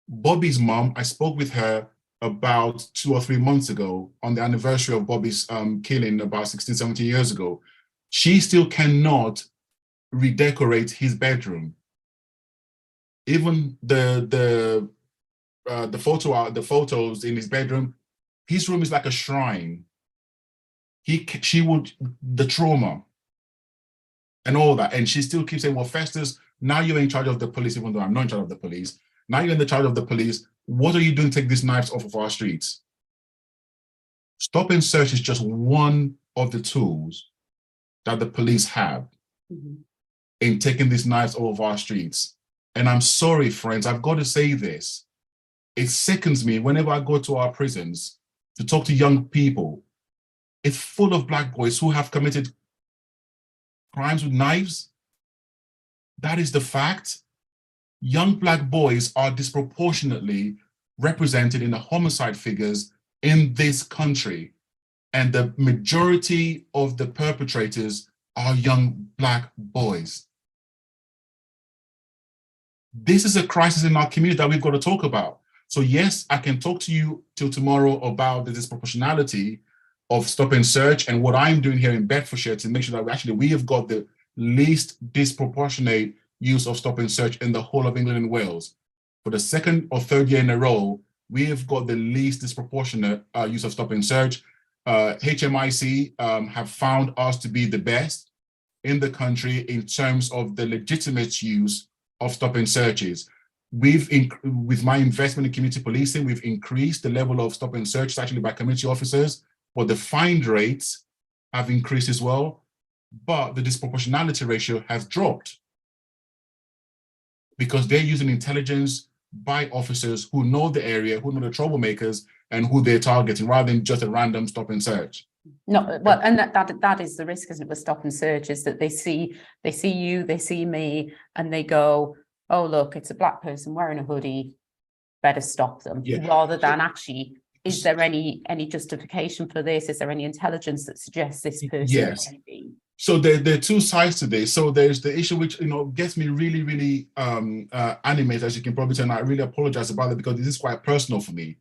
Speaker 2: Bobby's mom, I spoke with her about 2 or 3 months ago on the anniversary of Bobby's killing about 16, 17 years ago. She still cannot redecorate his bedroom. Even the photos in his bedroom, his room is like a shrine. The trauma and all that. And she still keeps saying, well, Festus, now you're in charge of the police, even though I'm not in charge of the police. Now you're in the charge of the police. What are you doing to take these knives off of our streets? Stop and search is just one of the tools that the police have in taking these knives off of our streets. And I'm sorry, friends, I've got to say this. It sickens me whenever I go to our prisons to talk to young people. It's full of Black boys who have committed crimes with knives. That is the fact. Young Black boys are disproportionately represented in the homicide figures in this country. And the majority of the perpetrators are young Black boys. This is a crisis in our community that we've got to talk about. So yes, I can talk to you till tomorrow about the disproportionality of stop and search and what I'm doing here in Bedfordshire to make sure that we have got the least disproportionate use of stop and search in the whole of England and Wales. For the second or third year in a row, we have got the least disproportionate use of stop and search. HMIC have found us to be the best in the country in terms of the legitimate use of stop and searches. With my investment in community policing, we've increased the level of stop and search actually by community officers, but the fine rates have increased as well, but the disproportionality ratio has dropped because they're using intelligence by officers who know the area, who know the troublemakers, and who they're targeting, rather than just a random stop and search.
Speaker 1: No, well, and that is the risk, isn't it, with stop and search, is that they see you, they see me, and they go, oh, look, it's a Black person wearing a hoodie, better stop them, rather than actually, is there any justification for this? Is there any intelligence that suggests this person may be?
Speaker 2: So there are two sides to this. So there's the issue which, gets me really, really animated, as you can probably tell, and I really apologize about it because this is quite personal for me.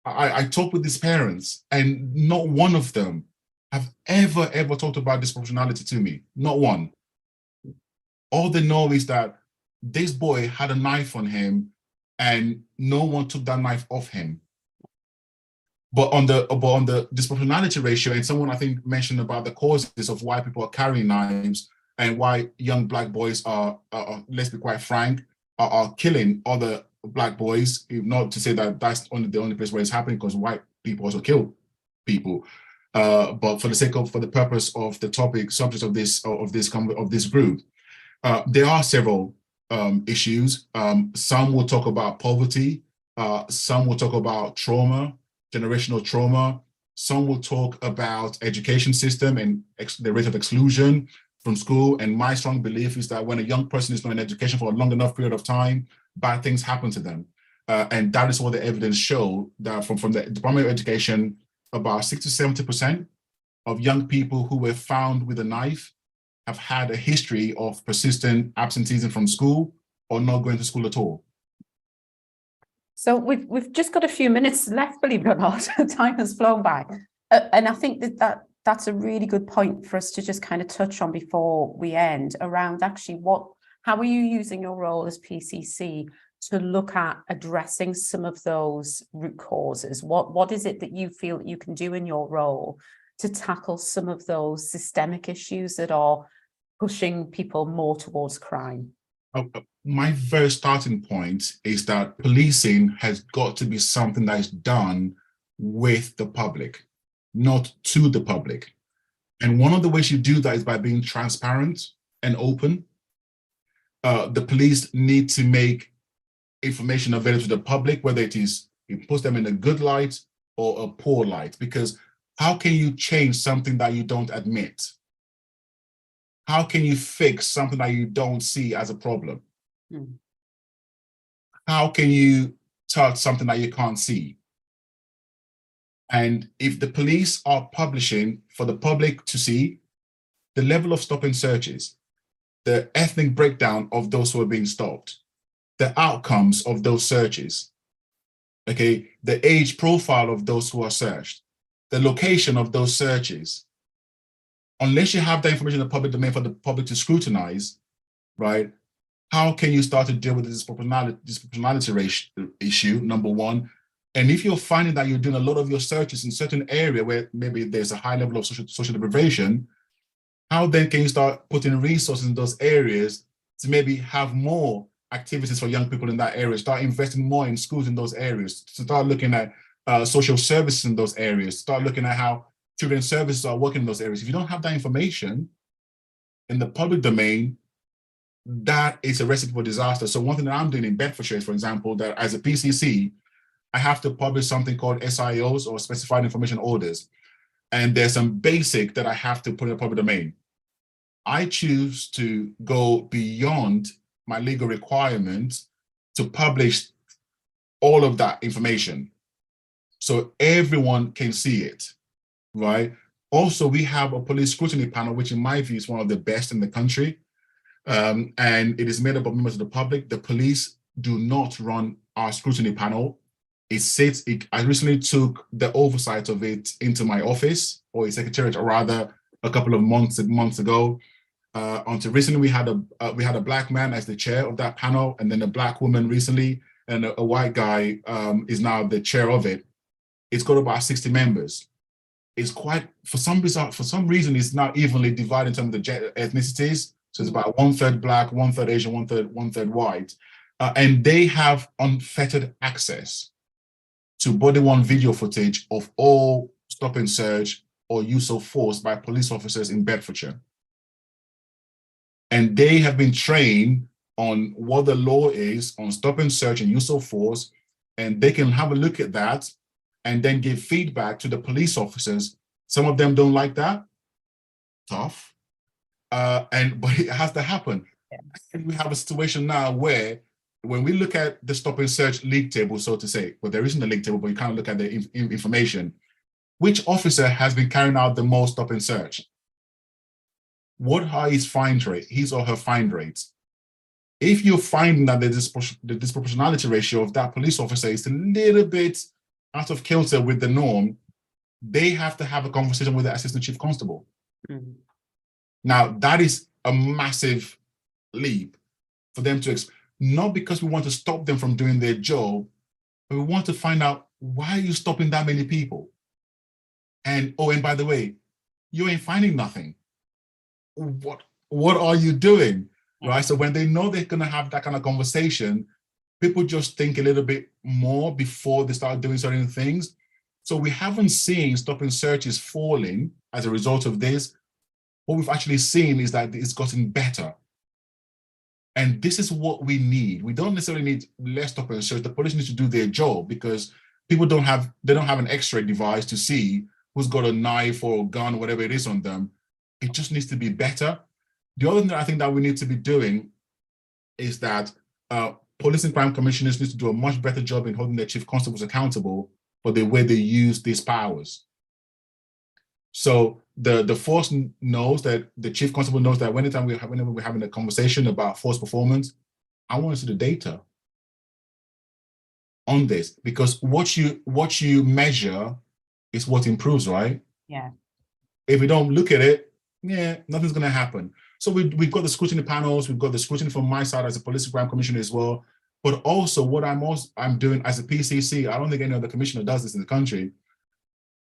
Speaker 2: I talk with these parents and not one of them have ever talked about disproportionality to me. Not one. All they know is that this boy had a knife on him and no one took that knife off him. But on the disproportionality ratio, and someone I think mentioned about the causes of why people are carrying knives and why young Black boys are let's be quite frank, are killing other Black boys. Not to say that that's the only place where it's happening, because white people also kill people. But for the purpose of the subject of this group, there are several issues. Some will talk about poverty. Some will talk about trauma, generational trauma. Some will talk about education system and the rate of exclusion from school. And my strong belief is that when a young person is not in education for a long enough period of time, bad things happen to them. And that is what the evidence show, that from the Department of Education, about 60 to 70% of young people who were found with a knife have had a history of persistent absenteeism from school or not going to school at all.
Speaker 1: So we've just got a few minutes left, believe it or not. Time has flown by. And I think that's a really good point for us to just kind of touch on before we end, around actually how are you using your role as PCC to look at addressing some of those root causes? What is it that you feel that you can do in your role to tackle some of those systemic issues that are pushing people more towards crime?
Speaker 2: My very starting point is that policing has got to be something that is done with the public, not to the public. And one of the ways you do that is by being transparent and open. The police need to make information available to the public, whether it is you post them in a good light or a poor light, because how can you change something that you don't admit? How can you fix something that you don't see as a problem? How can you touch something that you can't see? And if the police are publishing for the public to see the level of stop and searches, the ethnic breakdown of those who are being stopped, the outcomes of those searches, okay, the age profile of those who are searched, the location of those searches, unless you have that information in the public domain for the public to scrutinize, right? How can you start to deal with the disproportionality issue, number one? And if you're finding that you're doing a lot of your searches in certain area where maybe there's a high level of social deprivation, how then can you start putting resources in those areas to maybe have more activities for young people in that area, start investing more in schools in those areas, to start looking at social services in those areas, start looking at how children's services are working in those areas. If you don't have that information in the public domain, that is a recipe for disaster. So one thing that I'm doing in Bedfordshire, for example, that as a PCC, I have to publish something called SIOs, or Specified Information Orders. And there's some basic that I have to put in the public domain. I choose to go beyond my legal requirements to publish all of that information so everyone can see it, right? Also, we have a police scrutiny panel, which in my view is one of the best in the country. And it is made up of members of the public. The police do not run our scrutiny panel. I recently took the oversight of it into my office, or a secretariat, or rather a couple of months ago. Until recently, we had a black man as the chair of that panel, and then a black woman recently, and a white guy is now the chair of it. It's got about 60 members. It's quite, for some reason, it's not evenly divided in terms of the ethnicities. So it's about 1/3 black, 1/3 Asian, 1/3 white, and they have unfettered access to body-worn video footage of all stop and search or use of force by police officers in Bedfordshire. And they have been trained on what the law is on stop and search and use of force, and they can have a look at that and then give feedback to the police officers. Some of them don't like that. Tough. But it has to happen. Yeah. And we have a situation now where when we look at the stop and search league table, so to say, well, there isn't a league table, but you kind of look at the information. Which officer has been carrying out the most stop and search? What are his or her fine rates? If you're finding that the disproportionality ratio of that police officer is a little bit out of kilter with the norm, they have to have a conversation with the assistant chief constable. Mm-hmm. Now, that is a massive leap for them to, not because we want to stop them from doing their job, but we want to find out, why are you stopping that many people? And, oh, and by the way, you ain't finding nothing. What are you doing? Right? So when they know they're going to have that kind of conversation, people just think a little bit more before they start doing certain things. So we haven't seen stop and searches falling as a result of this. What we've actually seen is that it's gotten better. And this is what we need. We don't necessarily need less stop and search. The police need to do their job, because people don't have an X-ray device to see who's got a knife or a gun, whatever it is on them. It just needs to be better. The other thing that I think that we need to be doing is that police and crime commissioners need to do a much better job in holding their chief constables accountable for the way they use these powers. So the force knows that, the chief constable knows that whenever we're having a conversation about force performance, I want to see the data on this, because what you measure is what improves, right?
Speaker 1: Yeah. If
Speaker 2: we don't look at it, nothing's going to happen. So we've got the scrutiny panels, we've got the scrutiny from my side as a police and crime commissioner as well. But also what I'm doing as a PCC, I don't think any other commissioner does this in the country.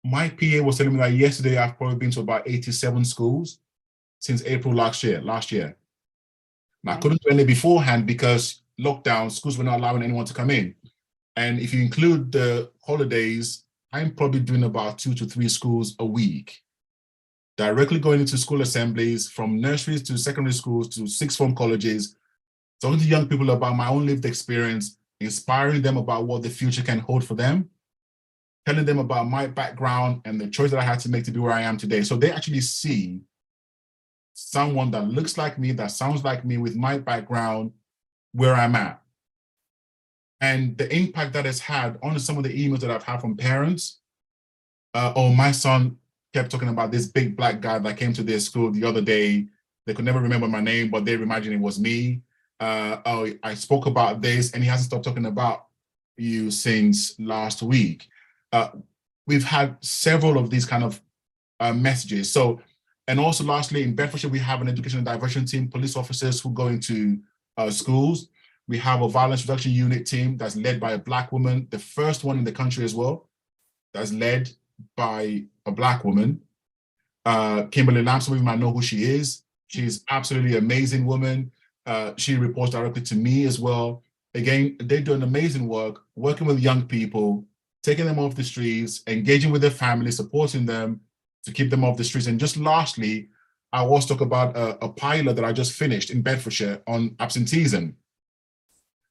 Speaker 2: My PA was telling me that yesterday I've probably been to about 87 schools since April last year. Now, I couldn't do any beforehand because lockdown, schools were not allowing anyone to come in. And if you include the holidays, I'm probably doing about 2 to 3 schools a week. Directly going into school assemblies, from nurseries to secondary schools to sixth form colleges, talking to young people about my own lived experience, inspiring them about what the future can hold for them, telling them about my background and the choice that I had to make to be where I am today. So they actually see someone that looks like me, that sounds like me, with my background, where I'm at. And the impact that has had on some of the emails that I've had from parents. My son kept talking about this big black guy that came to their school the other day. They could never remember my name, but they imagined it was me. I spoke about this and he hasn't stopped talking about you since last week. We've had several of these kind of messages. So, and also lastly, in Bedfordshire, we have an education and diversion team, police officers who go into schools. We have a violence reduction unit team that's led by a Black woman, the first one in the country as well, that's led by a Black woman. Kimberly Lamb, some of you might know who she is. She's absolutely amazing woman. She reports directly to me as well. Again, they do an amazing work, working with young people, taking them off the streets, engaging with their families, supporting them to keep them off the streets. And just lastly, I also talk about a pilot that I just finished in Bedfordshire on absenteeism.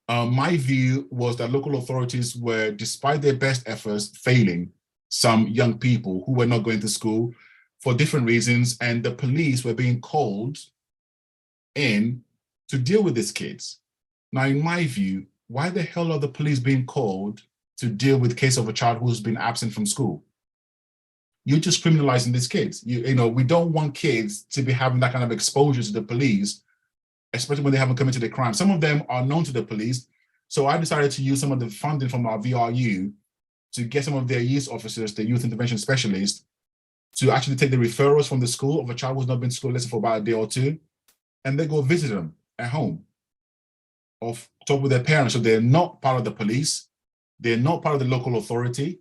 Speaker 2: My view was that local authorities were, despite their best efforts, failing some young people who were not going to school for different reasons, and the police were being called in to deal with these kids. Now, in my view, why the hell are the police being called to deal with the case of a child who's been absent from school? You're just criminalizing these kids. You know, we don't want kids to be having that kind of exposure to the police, especially when they haven't committed a crime. Some of them are known to the police. So I decided to use some of the funding from our VRU to get some of their youth officers, the youth intervention specialists, to actually take the referrals from the school of a child who's not been to school, let's say for about a day or two, and they go visit them at home or talk with their parents. So they're not part of the police. They're not part of the local authority.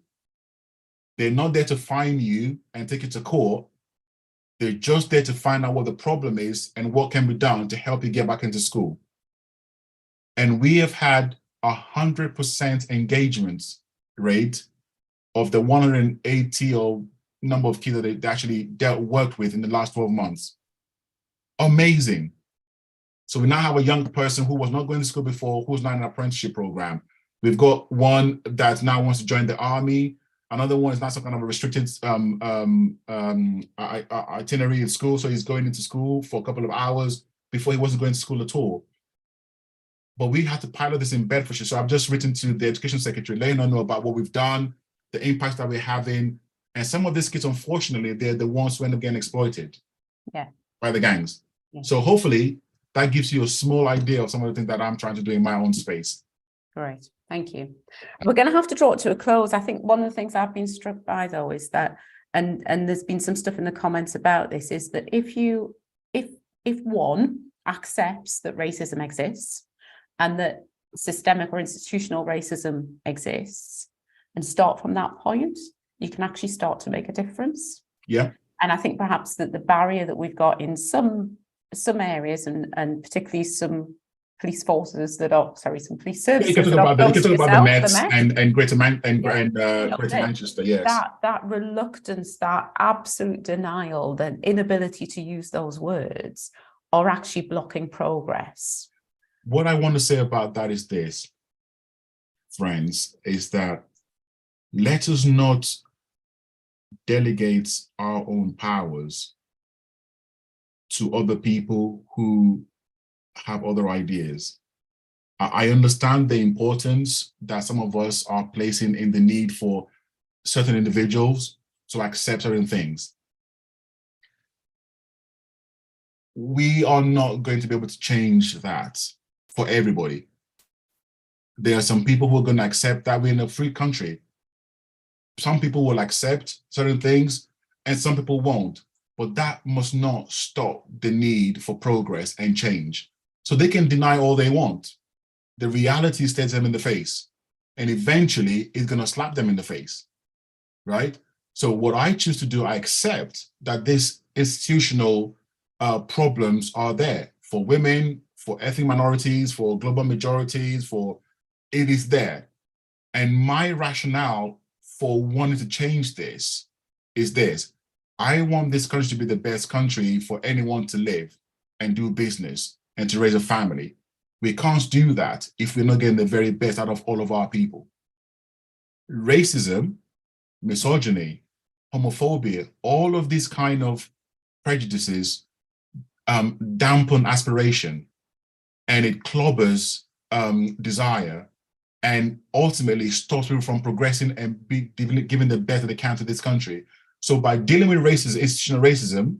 Speaker 2: They're not there to fine you and take you to court. They're just there to find out what the problem is and what can be done to help you get back into school. And we have had 100% engagement rate of the 180 or number of kids that they actually worked with in the last 12 months. Amazing. So we now have a young person who was not going to school before, who's now in an apprenticeship program. We've got one that now wants to join the army. Another one is not some kind of a restricted itinerary in school. So he's going into school for a couple of hours before he wasn't going to school at all. But we had to pilot this in Bedfordshire. So I've just written to the education secretary, letting her know about what we've done, the impact that we're having. And some of these kids, unfortunately, they're the ones who end up getting exploited by the gangs. Yeah. So hopefully that gives you a small idea of some of the things that I'm trying to do in my own space.
Speaker 1: Great, thank you. We're going to have to draw it to a close. I think one of the things I've been struck by, though, is that, and there's been some stuff in the comments about this, is that if one accepts that racism exists and that systemic or institutional racism exists, and start from that point, you can actually start to make a difference.
Speaker 2: Yeah.
Speaker 1: And I think perhaps that the barrier that we've got in some areas, and particularly some police forces that are, some police services.
Speaker 2: You can talk about the Mets and Greater Manchester, yes.
Speaker 1: That reluctance, that absolute denial, that inability to use those words are actually blocking progress.
Speaker 2: What I want to say about that is this, friends, is that let us not delegate our own powers to other people who have other ideas. I understand the importance that some of us are placing in the need for certain individuals to accept certain things. We are not going to be able to change that for everybody. There are some people who are going to accept that we're in a free country. Some people will accept certain things and some people won't, but that must not stop the need for progress and change. So they can deny all they want. The reality stares them in the face, and eventually it's going to slap them in the face, right? So what I choose to do, I accept that these institutional problems are there for women, for ethnic minorities, for global majorities, it is there. And my rationale for wanting to change this is this. I want this country to be the best country for anyone to live and do business and to raise a family. We can't do that if we're not getting the very best out of all of our people. Racism, misogyny, homophobia, all of these kind of prejudices dampen aspiration, and it clobbers desire, and ultimately stops people from progressing and giving the best that they can to this country. So by dealing with racism, institutional racism,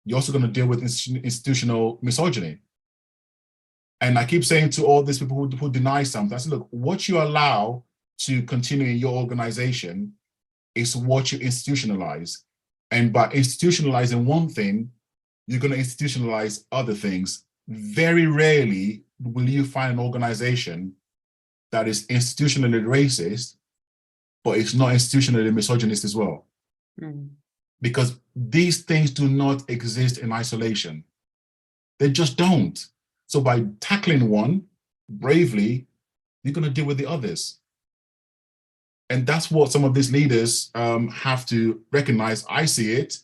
Speaker 2: you're also going to deal with institutional misogyny. And I keep saying to all these people who deny something, I say, look, what you allow to continue in your organization is what you institutionalize. And by institutionalizing one thing, you're going to institutionalize other things. Very rarely will you find an organization that is institutionally racist, but it's not institutionally misogynist as well? Because these things do not exist in isolation. They just don't. So by tackling one bravely, you're going to deal with the others. And that's what some of these leaders have to recognize. I see it.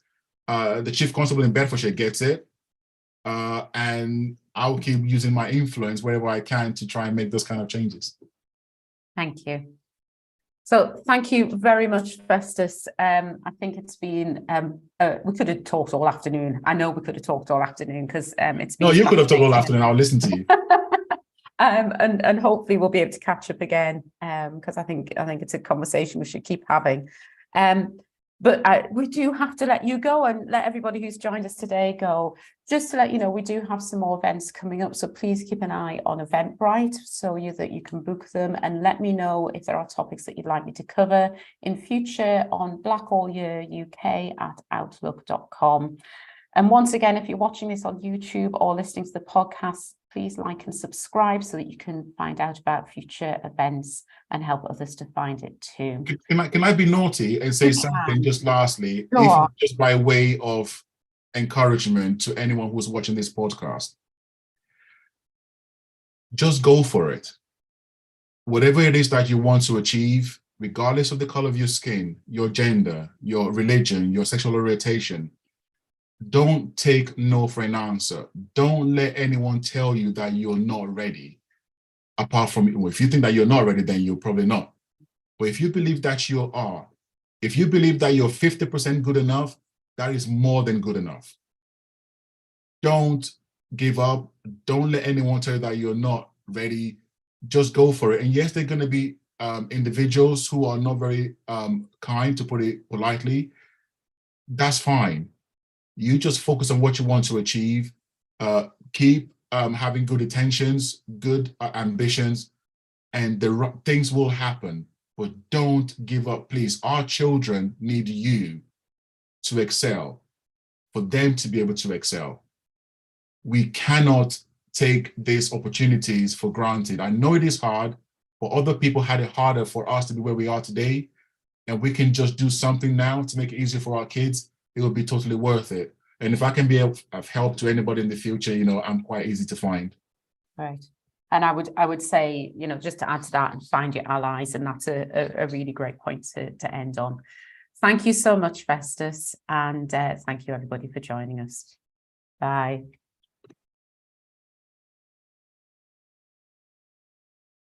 Speaker 2: The chief constable in Bedfordshire gets it. And I'll keep using my influence wherever I can to try and make those kind of changes.
Speaker 1: Thank you. So thank you very much, Festus. I think it's been, we could have talked all afternoon. I know we could have talked all afternoon because it's been—
Speaker 2: No, you could have talked all afternoon. I'll listen to you.
Speaker 1: And hopefully we'll be able to catch up again, because I think it's a conversation we should keep having. But we do have to let you go and let everybody who's joined us today go. Just to let you know, we do have some more events coming up, so please keep an eye on Eventbrite so that you can book them, and let me know if there are topics that you'd like me to cover in future on blackallyearuk@outlook.com. And once again, if you're watching this on YouTube or listening to the podcast, please like and subscribe so that you can find out about future events and help others to find it too.
Speaker 2: Can I be naughty and say something just lastly, just by way of encouragement to anyone who's watching this podcast? Just go for it. Whatever it is that you want to achieve, regardless of the color of your skin, your gender, your religion, your sexual orientation, don't take no for an answer. Don't let anyone tell you that you're not ready. Apart from, if you think that you're not ready, then you're probably not. But if you believe that you are, if you believe that you're 50% good enough, that is more than good enough. Don't give up. Don't let anyone tell you that you're not ready. Just go for it. And yes, there are going to be individuals who are not very kind, to put it politely. That's fine. You just focus on what you want to achieve. Keep having good intentions, good ambitions, and the things will happen. But don't give up, please. Our children need you to excel, for them to be able to excel. We cannot take these opportunities for granted. I know it is hard, but other people had it harder for us to be where we are today. And we can just do something now to make it easier for our kids. It will be totally worth it. And if I can be of help to anybody in the future, I'm quite easy to find.
Speaker 1: Right. And I would say, just to add to that, find your allies. And that's a really great point to end on. Thank you so much, Festus. And thank you, everybody, for joining us. Bye.